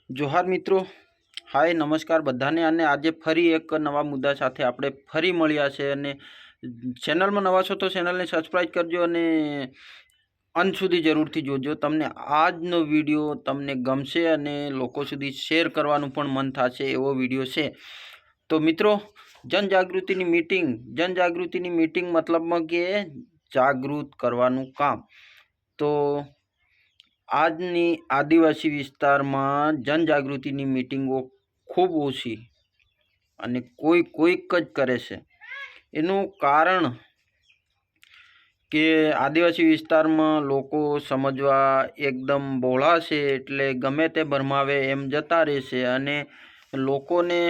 જોહાર મિત્રો, હાય નમસ્કાર બધાને। અને આજે ફરી એક નવા મુદ્દા સાથે આપણે ફરી મળ્યા છે। અને ચેનલમાં નવા છો તો ચેનલને સબસ્ક્રાઈબ કરજો અને અંત સુધી જરૂરથી જોજો। તમને આજનો વિડીયો તમને ગમશે અને લોકો સુધી શેર કરવાનું પણ મન થશે એવો વિડીયો છે। તો મિત્રો, જનજાગૃતિની મીટિંગ મતલબમાં કે જાગૃત કરવાનું કામ। તો આજની આદિવાસી વિસ્તારમાં જનજાગૃતિની મીટિંગો ખૂબ ઓછી અને કોઈક જ કરે છે। એનું કારણ કે આદિવાસી વિસ્તારમાં લોકો સમજવા એકદમ બોળા છે, એટલે ગમે તે ભરમાવે એમ જતા રહેશે। અને લોકોને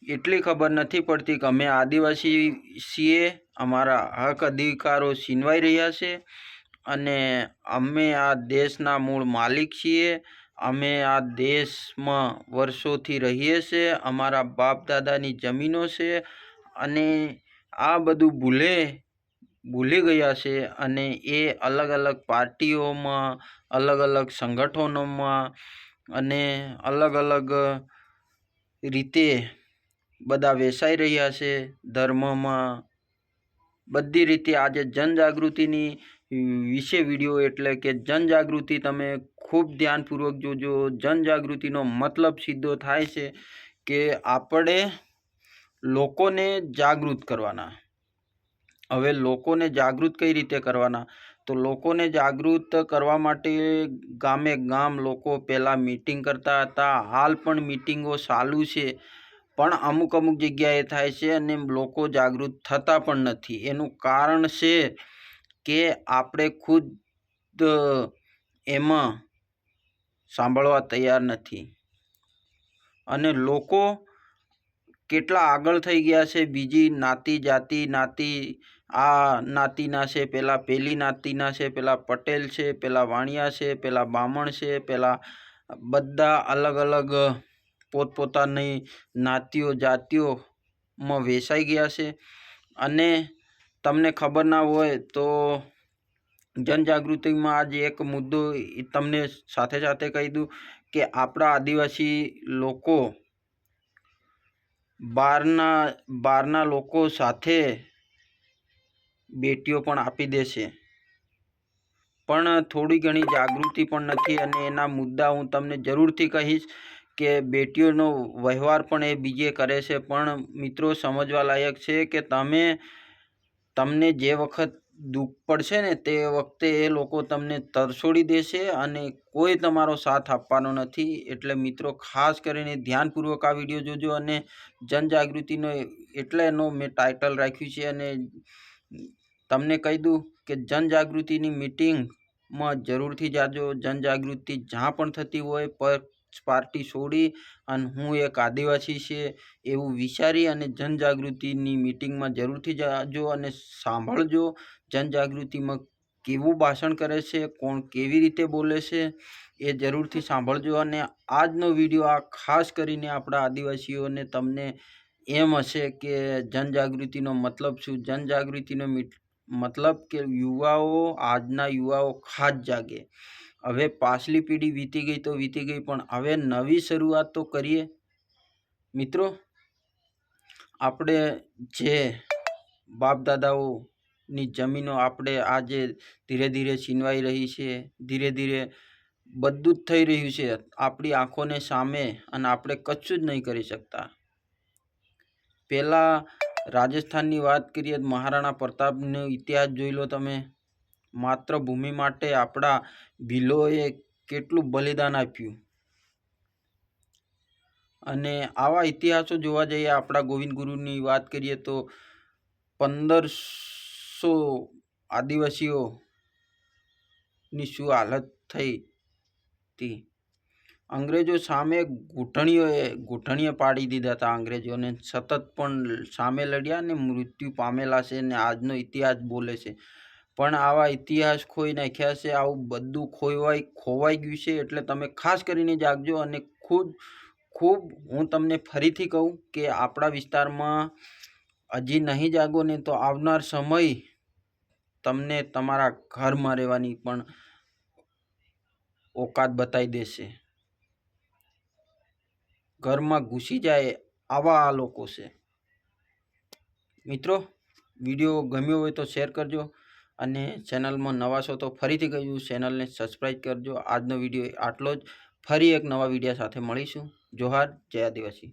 એટલી ખબર નથી પડતી કે અમે આદિવાસી છીએ, અમારા હક અધિકારો છીનવાઈ રહ્યા છે અને અમે આ દેશના મૂળ માલિક છીએ। અમે આ દેશમાં વર્ષોથી રહીએ છીએ, અમારા બાપ દાદાની જમીનો છે અને આ બધું ભૂલી ગયા છે। અને એ અલગ અલગ પાર્ટીઓમાં, અલગ અલગ સંગઠનોમાં અને અલગ અલગ રીતે બધા વેચાઈ રહ્યા છે, ધર્મમાં, બધી રીતે। આજે જનજાગૃતિની વિશે વિડીયો એટલે કે જનજાગૃતિ તમે ખૂબ ધ્યાનપૂર્વક જોજો। જનજાગૃતિનો મતલબ સીધો થાય છે કે આપણે લોકોને જાગૃત કરવાના। હવે લોકોને જાગૃત કઈ રીતે કરવાના? તો લોકોને જાગૃત કરવા માટે ગામે ગામ લોકો પહેલાં મીટિંગ કરતા હતા, હાલ પણ મીટિંગો ચાલુ છે, પણ અમુક જગ્યાએ થાય છે અને લોકો જાગૃત થતા પણ નથી। એનું કારણ છે કે આપણે ખુદ એમાં સાંભળવા તૈયાર નથી। અને લોકો કેટલા આગળ થઈ ગયા છે, બીજી જાતિ આ નાતીના છે, પેલી નાતીના છે, પેલા પટેલ છે, પેલા વાણિયા છે, પેલા બામણ છે, પેલા બધા અલગ અલગ પોતપોતાની જાતિઓમાં વેચાઈ ગયા છે। અને તમને ખબર ના હોય તો જનજાગૃતિમાં આજે એક મુદ્દો તમને સાથે કહી દઉં કે આપણા આદિવાસી લોકો બહારના લોકો સાથે બેટીઓ પણ આપી દે છે, પણ થોડી ઘણી જાગૃતિ પણ નથી। અને એના મુદ્દા હું તમને જરૂરથી કહીશ કે બેટીઓનો વ્યવહાર પણ એ બીજે કરે છે। પણ મિત્રો, સમજવા લાયક છે કે તમને જે વખત દુઃખ પડશે ને તે વખતે એ લોકો તમને તરછોડી દેશે અને કોઈ તમારો સાથ આપવાનો નથી। એટલે મિત્રો, ખાસ કરીને ધ્યાનપૂર્વક આ વિડીયો જોજો। અને જનજાગૃતિનો એટલે એનો મેં ટાઇટલ રાખ્યું છે। અને તમને કહી દઉં કે જનજાગૃતિની મીટિંગમાં જરૂરથી જાજો। જનજાગૃતિ જ્યાં પણ થતી હોય, પાર્ટી છોડી અને હું એક આદિવાસી છે એવું વિચારી અને જનજાગૃતિની મીટિંગમાં જરૂરથી જાજો અને સાંભળજો। જનજાગૃતિમાં કેવું ભાષણ કરે છે, કોણ કેવી રીતે બોલે છે, એ જરૂરથી સાંભળજો। અને આજનો વિડીયો આ ખાસ કરીને આપણા આદિવાસીઓને તમને એમ હશે કે જનજાગૃતિનો મતલબ શું? જનજાગૃતિનો મતલબ કે આજના યુવાઓ ખાસ જાગે। હવે પાછલી પેઢી વીતી ગઈ તો વીતી ગઈ, પણ હવે નવી શરૂઆત તો કરીએ મિત્રો। આપણે જે બાપ દાદાઓની જમીનો આપણે આજે ધીરે ધીરે છીનવાઈ રહી છે, ધીરે ધીરે બધું જ થઈ રહ્યું છે આપણી આંખોને સામે, અને આપણે કશું જ નહીં કરી શકતા। પહેલાં રાજસ્થાનની વાત કરીએ તો મહારાણા પ્રતાપનો ઇતિહાસ જોઈ લો તમે। માતૃભૂમિ માટે આપણા ભીલોએ કેટલું બલિદાન આપ્યું। અને આવા ઇતિહાસો જોવા જઈએ, આપણા ગોવિંદ ગુરુની વાત કરીએ તો 1500 આદિવાસીઓની શું હાલત થઈ હતી। અંગ્રેજો સામે ઘૂંટણીએ પાડી દીધા હતા અંગ્રેજોને, સતત પણ સામે લડ્યા ને મૃત્યુ પામેલા છે ને આજનો ઇતિહાસ બોલે છે। પણ આવા ઇતિહાસ ખોઈ નાખ્યા છે, આવું બધું ખોવાઈ ગયું છે। એટલે તમે ખાસ કરીને જાગજો। અને ખૂબ હું તમને ફરીથી કહું કે આપણા વિસ્તારમાં હજી નહીં જાગો ને તો આવનાર સમય તમને તમારા ઘરમાં રહેવાની પણ ઓકાત બતાવી દેશે। ઘરમાં ઘૂસી જાય આવા આ લોકો છે. મિત્રો, વિડીયો ગમ્યો હોય તો શેર કરજો અને ચેનલમાં નવા છો તો ફરીથી કહ્યું ચેનલને સબસ્ક્રાઈબ કરજો. આજનો વિડીયો આટલો જ. ફરી એક નવા વિડીયો સાથે મળીશું. જોહાર, જય આદિવાસી.